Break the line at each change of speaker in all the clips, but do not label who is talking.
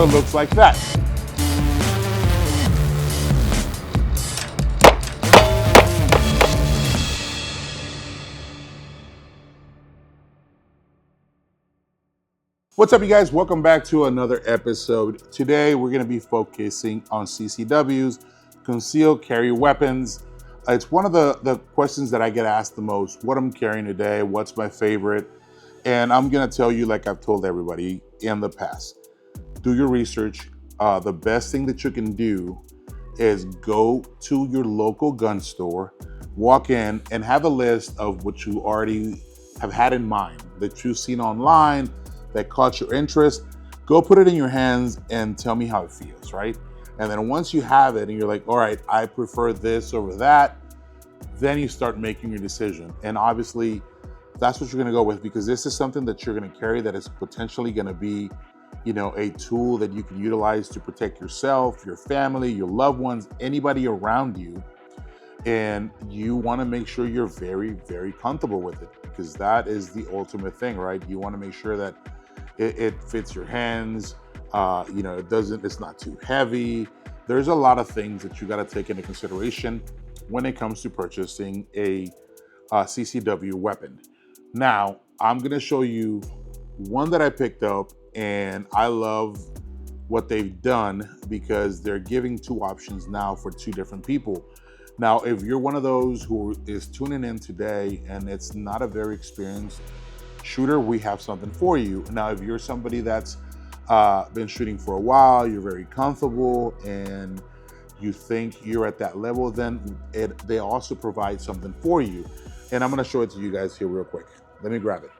so it looks like that. What's up, you guys? Welcome back to another episode. Today, we're gonna be focusing on CCWs, concealed carry weapons. It's one of the questions that I get asked the most, what I'm carrying today, what's my favorite? And I'm gonna tell you, like I've told everybody in the past, do your research. The best thing that you can do is go to your local gun store, walk in and have a list of what you already have had in mind, that you've seen online, that caught your interest. Go put it in your hands and tell me how it feels, right? And then once you have it and you're like, all right, I prefer this over that, then you start making your decision. And obviously that's what you're gonna go with, because this is something that you're gonna carry that is potentially gonna be, you know, a tool that you can utilize to protect yourself, your family, your loved ones, anybody around you. And you wanna make sure you're very, very comfortable with it, because that is the ultimate thing, right? You wanna make sure that it fits your hands, you know, it's not too heavy. There's a lot of things that you gotta take into consideration when it comes to purchasing a CCW weapon. Now, I'm gonna show you one that I picked up, and I love what they've done because they're giving two options now for two different people. Now, if you're one of those who is tuning in today and it's not a very experienced shooter, we have something for you. Now, if you're somebody that's been shooting for a while, you're very comfortable, and you think you're at that level, then they also provide something for you. And I'm gonna show it to you guys here real quick. Let me grab it.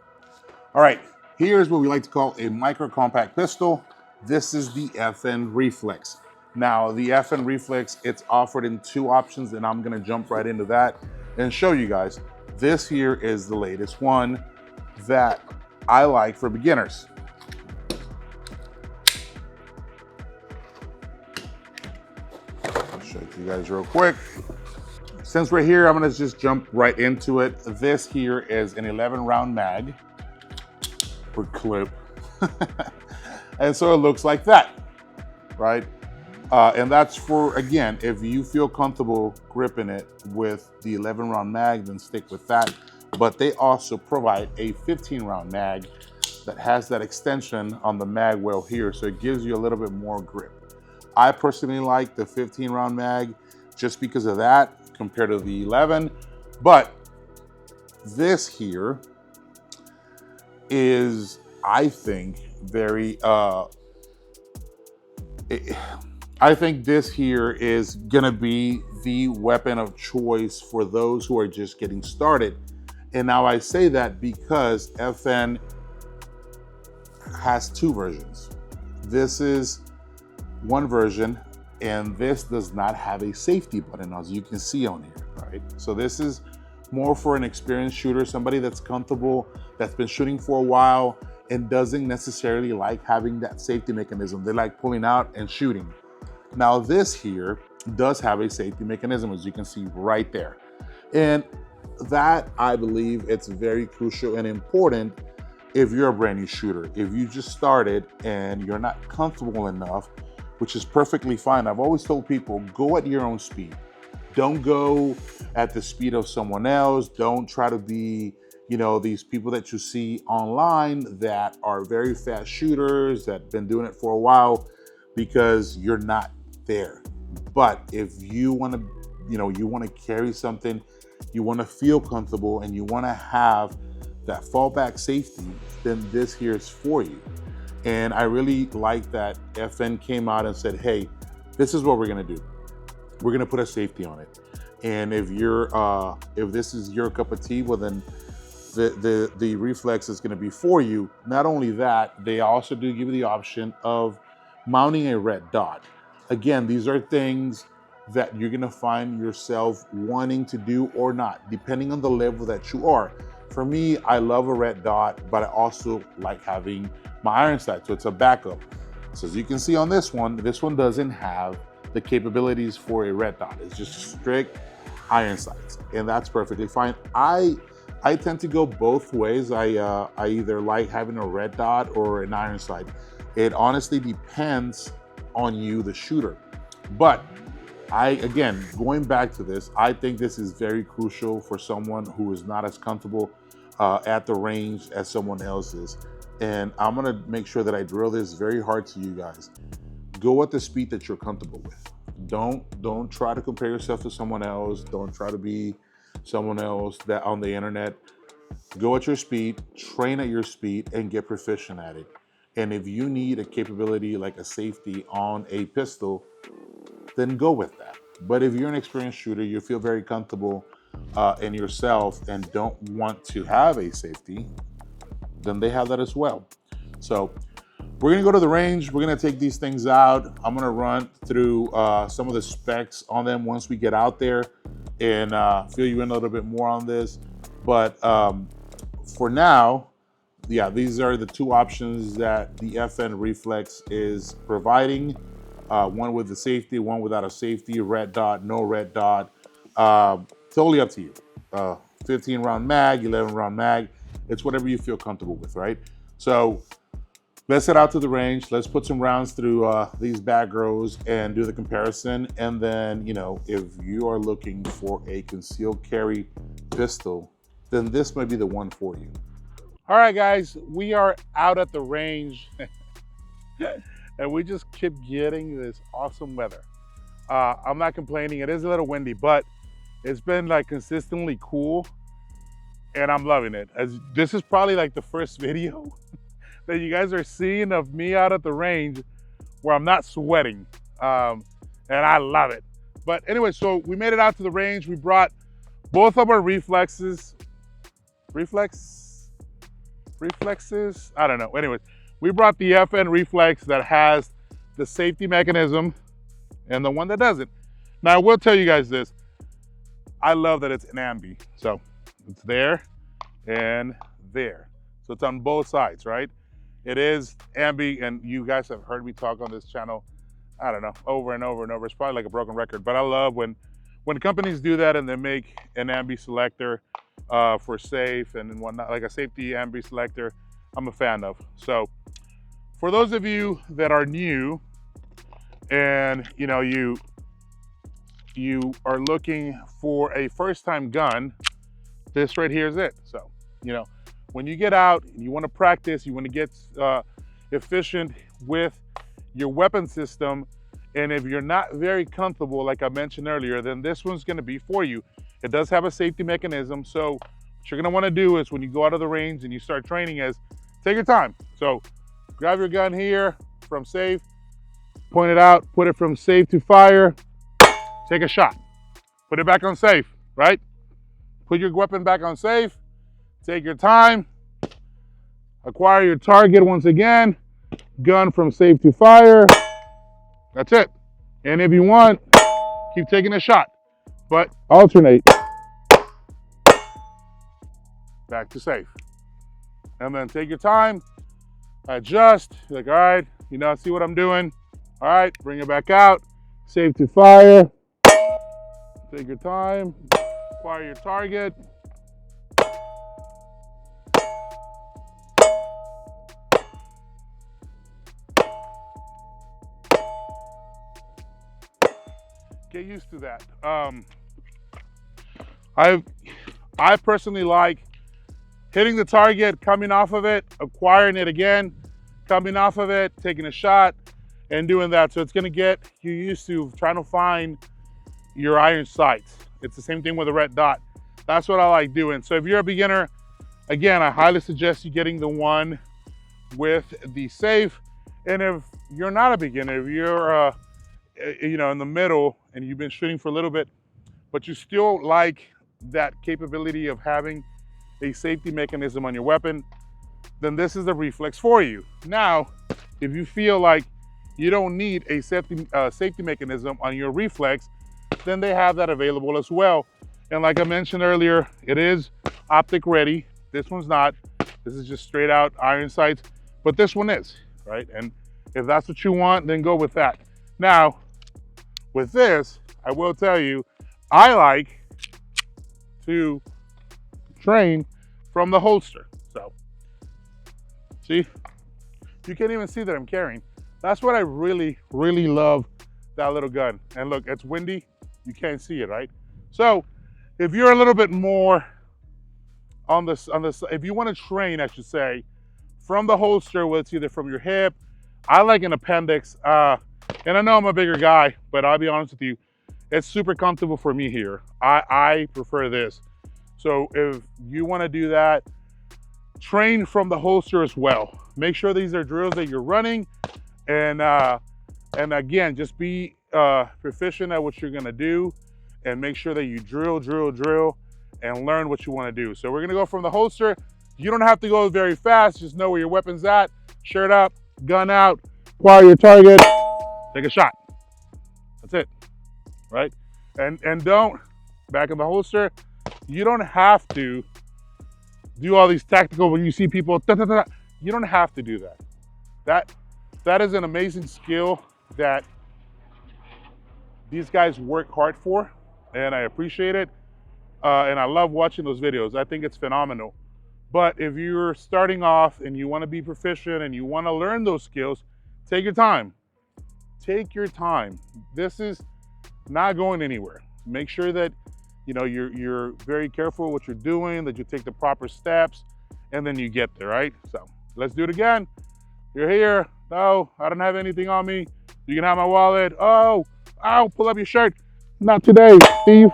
All right, here's what we like to call a micro compact pistol. This is the FN Reflex. Now, the FN Reflex, it's offered in two options, and I'm gonna jump right into that and show you guys. This here is the latest one that I like for beginners. I'll show it to you guys real quick. Since we're here, I'm gonna just jump right into it. This here is an 11-round mag per clip. And so it looks like that, right? And that's for, again, if you feel comfortable gripping it with the 11-round mag, then stick with that. But they also provide a 15-round mag that has that extension on the mag well here, so it gives you a little bit more grip. I personally like the 15-round mag just because of that compared to the 11, but this here is, I think, very, I think this here is gonna be the weapon of choice for those who are just getting started. And now I say that because FN has two versions. This is one version, and this does not have a safety button, as you can see on here, right? So this is more for an experienced shooter, somebody that's comfortable, that's been shooting for a while, and doesn't necessarily like having that safety mechanism. They like pulling out and shooting. Now this here does have a safety mechanism, as you can see right there. And that, I believe, it's very crucial and important if you're a brand new shooter. If you just started and you're not comfortable enough, which is perfectly fine. I've always told people, go at your own speed. Don't go at the speed of someone else. Don't try to be, you know, these people that you see online that are very fast shooters that have been doing it for a while, because you're not there. But if you want to, you know, you want to carry something, you want to feel comfortable, and you want to have that fallback safety, then this here is for you. And I really like that FN came out and said, hey, this is what we're gonna do. We're gonna put a safety on it. And if you're, if this is your cup of tea, well then the Reflex is gonna be for you. Not only that, they also do give you the option of mounting a red dot. Again, these are things that you're gonna find yourself wanting to do or not, depending on the level that you are. For me, I love a red dot, but I also like having my iron sight, so it's a backup. So as you can see on this one doesn't have the capabilities for a red dot. It's just strict iron sights, and that's perfectly fine. I tend to go both ways. I either like having a red dot or an iron sight. It honestly depends on you, the shooter. But again, going back to this, I think this is very crucial for someone who is not as comfortable at the range as someone else is. And I'm gonna make sure that I drill this very hard to you guys. Go at the speed that you're comfortable with. Don't try to compare yourself to someone else. Don't try to be someone else that on the internet. Go at your speed, train at your speed, and get proficient at it. And if you need a capability like a safety on a pistol, then go with that. But if you're an experienced shooter, you feel very comfortable in yourself and don't want to have a safety, then they have that as well. So we're gonna go to the range. We're gonna take these things out. I'm gonna run through some of the specs on them once we get out there and fill you in a little bit more on this. But for now, yeah, these are the two options that the FN Reflex is providing. One with the safety, one without a safety, red dot, no red dot. Totally up to you. 15 round mag, 11 round mag. It's whatever you feel comfortable with, right? So let's head out to the range. Let's put some rounds through these bag rows and do the comparison. And then, you know, if you are looking for a concealed carry pistol, then this might be the one for you. All right, guys, we are out at the range and we just keep getting this awesome weather. I'm not complaining. It is a little windy, but it's been like consistently cool and I'm loving it. As this is probably like the first video that you guys are seeing of me out at the range where I'm not sweating. And I love it. But anyway, so we made it out to the range. We brought both of our reflexes. Reflexes? I don't know. Anyways, we brought the FN Reflex that has the safety mechanism and the one that doesn't. Now, I will tell you guys this. I love that it's an ambi. So it's there and there. So it's on both sides, right? It is ambi, and you guys have heard me talk on this channel, I don't know, over and over and over. It's probably like a broken record, but I love when companies do that and they make an ambi selector for safe and whatnot, like a safety ambi selector. I'm a fan of. So for those of you that are new and you know you are looking for a first-time gun, this right here is it. So, you know, when you get out and you want to practice, you want to get efficient with your weapon system, and if you're not very comfortable, like I mentioned earlier, then this one's going to be for you. It does have a safety mechanism, so what you're going to want to do is when you go out of the range and you start training is take your time. So grab your gun here from safe, point it out, put it from safe to fire, take a shot, put it back on safe, right? Put your weapon back on safe, take your time, acquire your target once again, gun from safe to fire. That's it. And if you want, keep taking a shot, but alternate back to safe. And then take your time, adjust, like, all right, you know, see what I'm doing. All right, bring it back out, safe to fire. Take your time, acquire your target. Get used to that. I personally like hitting the target, coming off of it, acquiring it again, coming off of it, taking a shot, and doing that. So it's gonna get you used to trying to find your iron sights. It's the same thing with a red dot. That's what I like doing. So if you're a beginner, again, I highly suggest you getting the one with the safe. And if you're not a beginner, if you're you know, in the middle and you've been shooting for a little bit, but you still like that capability of having a safety mechanism on your weapon, then this is the reflex for you. Now, if you feel like you don't need a safety mechanism on your reflex, then they have that available as well. And like I mentioned earlier, it is optic ready. This one's not. This is just straight out iron sights, but this one is, right? And if that's what you want, then go with that. Now, with this, I will tell you, I like to train from the holster. So, see, You can't even see that I'm carrying. That's what I really, really love that little gun. And look, it's windy. You can't see it, right? So if you're a little bit more on this, if you want to train, I should say, from the holster, whether it's either from your hip, I like an appendix. And I know I'm a bigger guy, but I'll be honest with you, it's super comfortable for me here. I prefer this. So if you want to do that, train from the holster as well. Make sure these are drills that you're running, and again, just be proficient at what you're gonna do, and make sure that you drill, and learn what you want to do. So we're gonna go from the holster. You don't have to go very fast. Just know where your weapon's at. Shirt up, gun out, acquire your target, take a shot. That's it, right? And don't, back in the holster, you don't have to do all these tactical, when you see people, you don't have to do that. That is an amazing skill that these guys work hard for, and I appreciate it. And I love watching those videos. I think it's phenomenal. But if you're starting off and you want to be proficient and you want to learn those skills, take your time. Take your time. This is not going anywhere. Make sure that you're very careful what you're doing, that you take the proper steps, and then you get there, right? So let's do it again. You're here. No, I don't have anything on me. You can have my wallet. Oh, ow, pull up your shirt. Not today, Steve.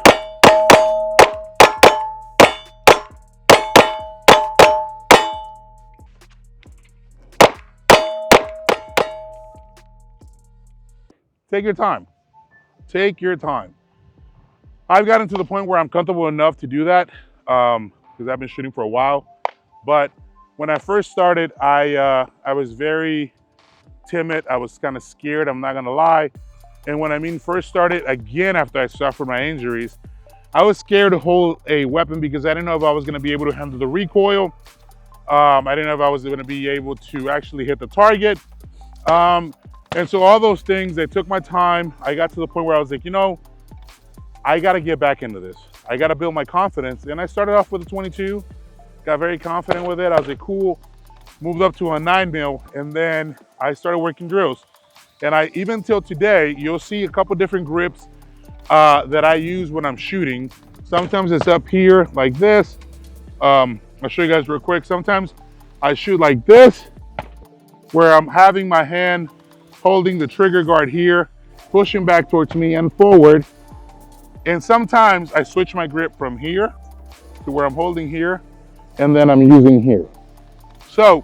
Take your time. Take your time. I've gotten to the point where I'm comfortable enough to do that because I've been shooting for a while. But when I first started, I was very timid. I was kind of scared, I'm not gonna lie. And when I mean first started, again, after I suffered my injuries, I was scared to hold a weapon because I didn't know if I was gonna be able to handle the recoil. I didn't know if I was gonna be able to actually hit the target. And so all those things, they took my time. I got to the point where I was like, I gotta get back into this. I gotta build my confidence. And I started off with a 22, got very confident with it. I was like, cool, moved up to a 9mm, and then I started working drills. And even till today, you'll see a couple different grips that I use when I'm shooting. Sometimes it's up here like this. I'll show you guys real quick. Sometimes I shoot like this, where I'm having my hand holding the trigger guard here, pushing back towards me and forward. And sometimes I switch my grip from here to where I'm holding here, and then I'm using here. So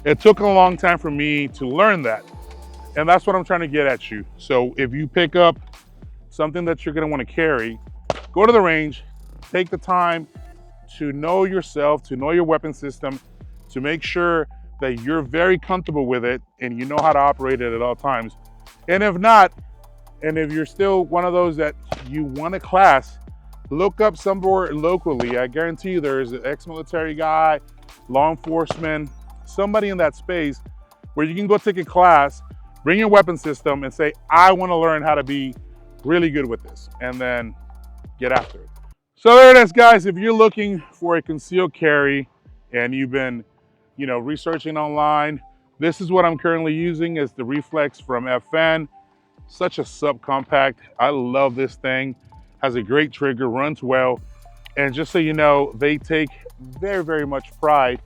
it took a long time for me to learn that. And that's what I'm trying to get at you. So if you pick up something that you're gonna wanna carry, go to the range, take the time to know yourself, to know your weapon system, to make sure that you're very comfortable with it and you know how to operate it at all times. And if not, and if you're still one of those that you want a class, look up somewhere locally. I guarantee you there's an ex-military guy, law enforcement, somebody in that space where you can go take a class, bring your weapon system and say, I want to learn how to be really good with this, and then get after it. So there it is, guys. If you're looking for a concealed carry and you've been researching online, this is what I'm currently using, is the REFLEX from FN. Such a subcompact. I love this thing. Has a great trigger, runs well. And just so you know, they take very, very much pride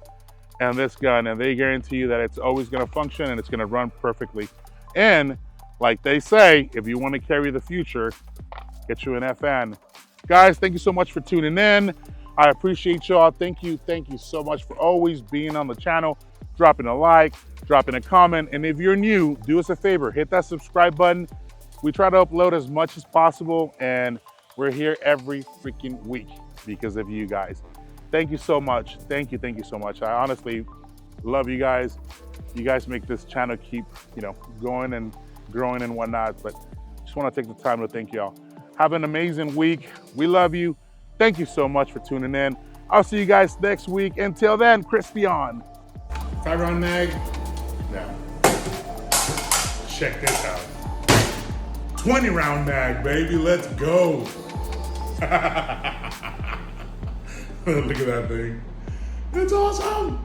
in this gun, and they guarantee you that it's always gonna function and it's gonna run perfectly. And like they say, if you want to carry the future, get you an FN. Guys, thank you so much for tuning in. I appreciate y'all. Thank you so much for always being on the channel, dropping a like, dropping a comment. And if you're new, do us a favor, hit that subscribe button. We try to upload as much as possible, and we're here every freaking week because of you guys. Thank you so much. Thank you so much. I honestly love you guys. You guys make this channel keep, going and growing and whatnot, but just want to take the time to thank y'all. Have an amazing week. We love you. Thank you so much for tuning in. I'll see you guys next week. Until then, crispy on. 5-round mag. Now, check this out. 20-round mag, baby. Let's go. Look at that thing. It's awesome.